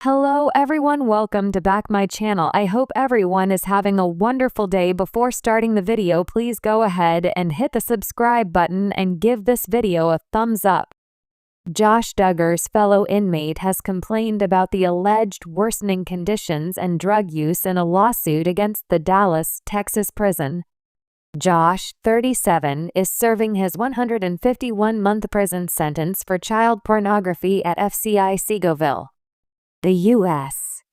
Hello everyone, welcome to back my channel. I hope everyone is having a wonderful day. Before starting the video, please go ahead and hit the subscribe button and give this video a thumbs up. Josh Duggar's fellow inmate has complained about the alleged worsening conditions and drug use in a lawsuit against the Dallas, Texas prison. Josh, 37, is serving his 151-month prison sentence for child pornography at FCI Seagoville. The U.S.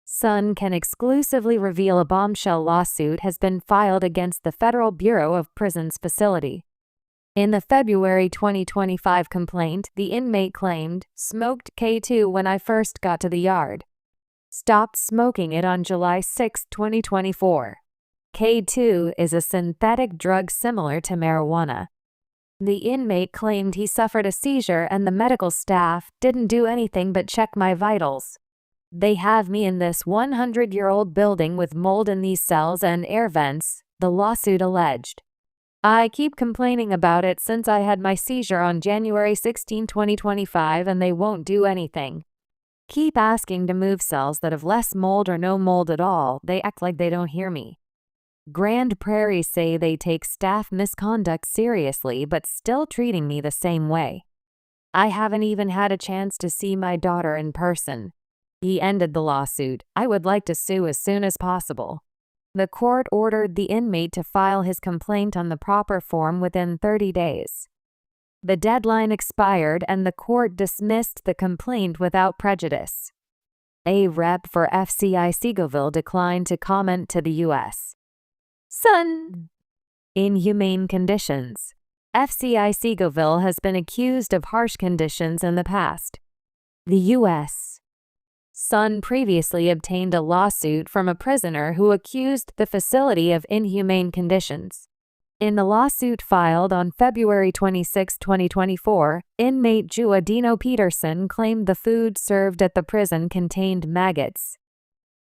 Sun can exclusively reveal a bombshell lawsuit has been filed against the Federal Bureau of Prisons facility. In the February 2025 complaint, the inmate claimed, "Smoked K2 when I first got to the yard. Stopped smoking it on July 6, 2024. K2 is a synthetic drug similar to marijuana." The inmate claimed he suffered a seizure and the medical staff didn't do anything but check my vitals. "They have me in this 100-year-old building with mold in these cells and air vents," the lawsuit alleged. "I keep complaining about it since I had my seizure on January 16, 2025, and they won't do anything. Keep asking to move cells that have less mold or no mold at all. They act like they don't hear me." Grand Prairie say they take staff misconduct seriously but still treating me the same way. "I haven't even had a chance to see my daughter in person." He ended the lawsuit. "I would like to sue as soon as possible." The court ordered the inmate to file his complaint on the proper form within 30 days. The deadline expired and the court dismissed the complaint without prejudice. A rep for FCI Seagoville declined to comment to the U.S. Sun. Inhumane conditions. FCI Seagoville has been accused of harsh conditions in the past. The U.S. Sun previously obtained a lawsuit from a prisoner who accused the facility of inhumane conditions. In the lawsuit filed on February 26, 2024, inmate Dino Peterson claimed the food served at the prison contained maggots.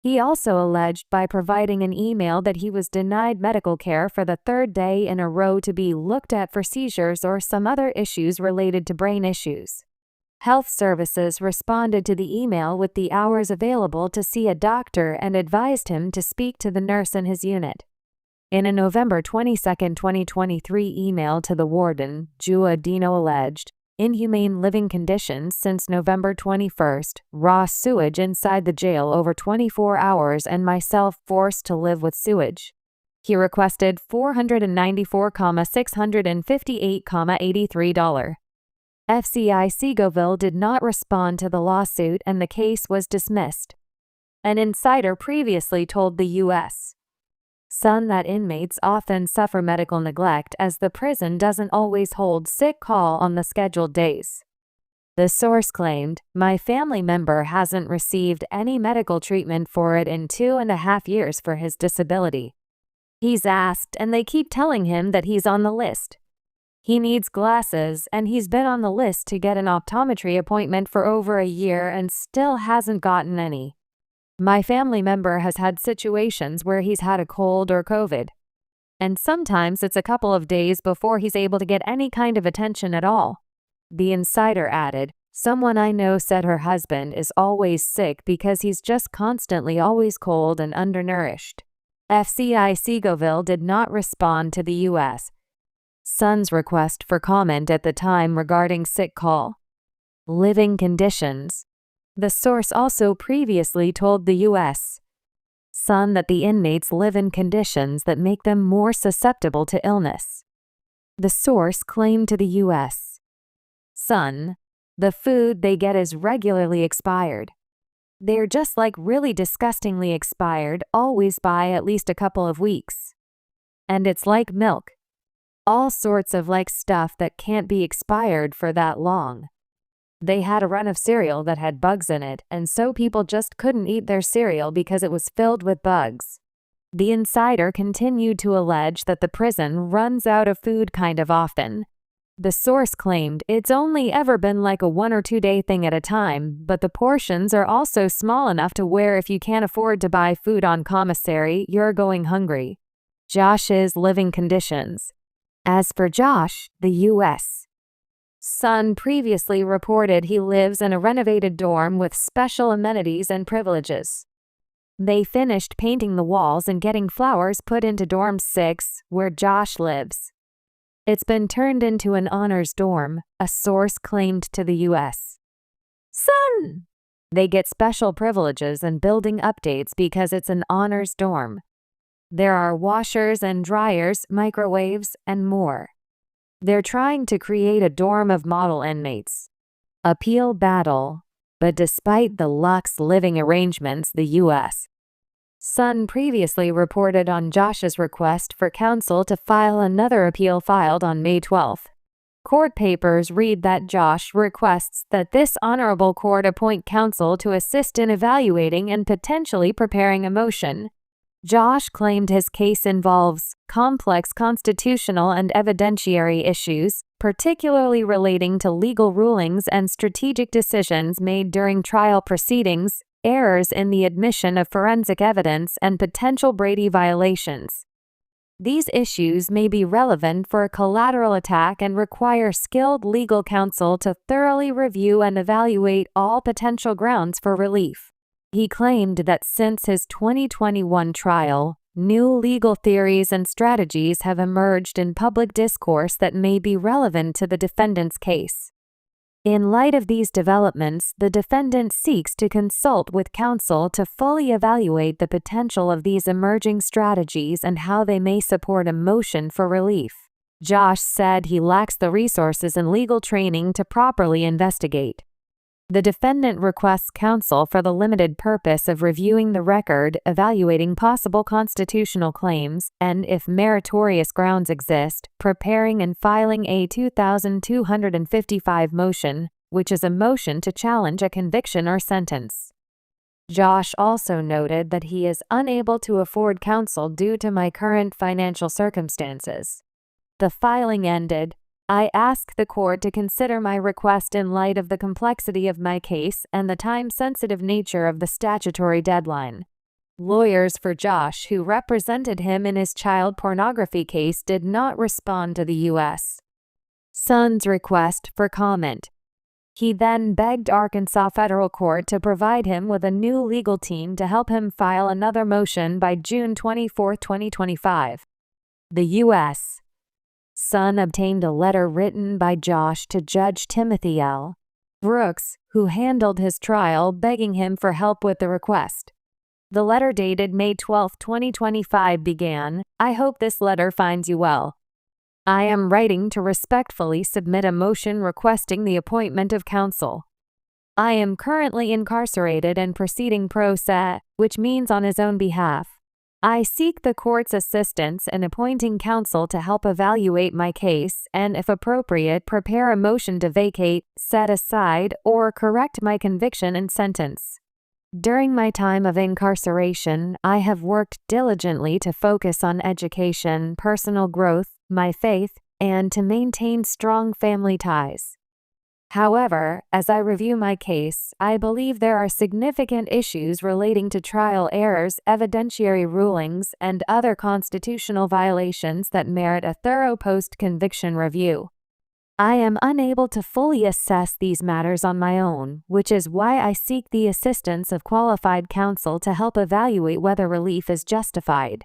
He also alleged by providing an email that he was denied medical care for the third day in a row to be looked at for seizures or some other issues related to brain issues. Health Services responded to the email with the hours available to see a doctor and advised him to speak to the nurse in his unit. In a November 22, 2023 email to the warden, Dino alleged, "Inhumane living conditions since November 21st, raw sewage inside the jail over 24 hours and myself forced to live with sewage." He requested $494,658,83. FCI Seagoville did not respond to the lawsuit and the case was dismissed. An insider previously told the U.S. Sun that inmates often suffer medical neglect as the prison doesn't always hold sick call on the scheduled days. The source claimed, "My family member hasn't received any medical treatment for it in 2.5 years for his disability. He's asked and they keep telling him that he's on the list. He needs glasses and he's been on the list to get an optometry appointment for over a year and still hasn't gotten any. My family member has had situations where he's had a cold or COVID. And sometimes it's a couple of days before he's able to get any kind of attention at all." The insider added, "Someone I know said her husband is always sick because he's just constantly always cold and undernourished." FCI Seagoville did not respond to the U.S. Sun's request for comment at the time regarding sick call. Living conditions. The source also previously told the U.S. Sun that the inmates live in conditions that make them more susceptible to illness. The source claimed to the U.S. Sun, "The food they get is regularly expired. They're just like really disgustingly expired, always by at least a couple of weeks. And it's like milk. All sorts of like stuff that can't be expired for that long. They had a run of cereal that had bugs in it, and so people just couldn't eat their cereal because it was filled with bugs." The insider continued to allege that the prison runs out of food kind of often. The source claimed it's only ever been like a 1 or 2 day thing at a time, but the portions are also small enough to where if you can't afford to buy food on commissary, you're going hungry. Josh's living conditions. As for Josh, the U.S. Sun previously reported he lives in a renovated dorm with special amenities and privileges. They finished painting the walls and getting flowers put into dorm 6, where Josh lives. It's been turned into an honors dorm, a source claimed to the U.S. Sun! They get special privileges and building updates because it's an honors dorm. There are washers and dryers, microwaves, and more. They're trying to create a dorm of model inmates. Appeal battle. But despite the luxe living arrangements, the U.S. Sun previously reported on Josh's request for counsel to file another appeal filed on May 12. Court papers read that Josh requests that this honorable court appoint counsel to assist in evaluating and potentially preparing a motion. Josh claimed his case involves complex constitutional and evidentiary issues, particularly relating to legal rulings and strategic decisions made during trial proceedings, errors in the admission of forensic evidence, and potential Brady violations. These issues may be relevant for a collateral attack and require skilled legal counsel to thoroughly review and evaluate all potential grounds for relief. He claimed that since his 2021 trial, new legal theories and strategies have emerged in public discourse that may be relevant to the defendant's case. In light of these developments, the defendant seeks to consult with counsel to fully evaluate the potential of these emerging strategies and how they may support a motion for relief. Josh said he lacks the resources and legal training to properly investigate. The defendant requests counsel for the limited purpose of reviewing the record, evaluating possible constitutional claims, and, if meritorious grounds exist, preparing and filing a 2255 motion, which is a motion to challenge a conviction or sentence. Josh also noted that he is unable to afford counsel due to my current financial circumstances. The filing ended. I ask the court to consider my request in light of the complexity of my case and the time-sensitive nature of the statutory deadline. Lawyers for Josh, who represented him in his child pornography case, did not respond to the U.S. Sun's request for comment. He then begged Arkansas federal court to provide him with a new legal team to help him file another motion by June 24, 2025. The U.S. Sun obtained a letter written by Josh to Judge Timothy L. Brooks, who handled his trial, begging him for help with the request. The letter dated May 12, 2025 began, "I hope this letter finds you well. I am writing to respectfully submit a motion requesting the appointment of counsel. I am currently incarcerated and proceeding pro se, which means on his own behalf. I seek the court's assistance in appointing counsel to help evaluate my case and, if appropriate, prepare a motion to vacate, set aside, or correct my conviction and sentence. During my time of incarceration, I have worked diligently to focus on education, personal growth, my faith, and to maintain strong family ties. However, as I review my case, I believe there are significant issues relating to trial errors, evidentiary rulings, and other constitutional violations that merit a thorough post-conviction review. I am unable to fully assess these matters on my own, which is why I seek the assistance of qualified counsel to help evaluate whether relief is justified."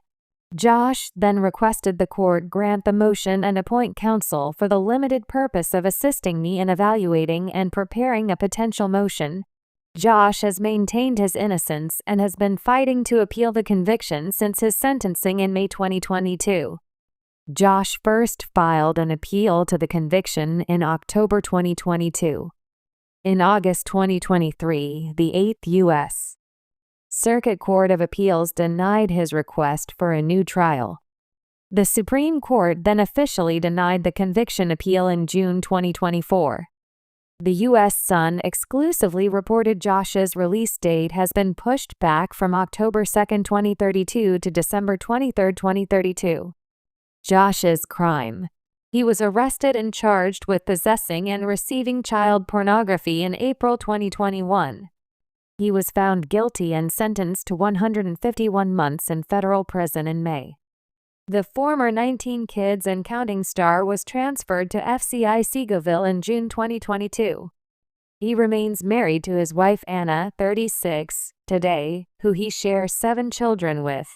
Josh then requested the court grant the motion and appoint counsel for the limited purpose of assisting me in evaluating and preparing a potential motion. Josh has maintained his innocence and has been fighting to appeal the conviction since his sentencing in May 2022. Josh first filed an appeal to the conviction in October 2022. In August 2023, the 8th U.S. Circuit Court of Appeals denied his request for a new trial. The Supreme Court then officially denied the conviction appeal in June 2024. The U.S. Sun exclusively reported Josh's release date has been pushed back from October 2, 2032 to December 23, 2032. Josh's crime. He was arrested and charged with possessing and receiving child pornography in April 2021. He was found guilty and sentenced to 151 months in federal prison in May. The former 19 Kids and Counting star was transferred to FCI Seagoville in June 2022. He remains married to his wife Anna, 36, today, who he shares 7 children with.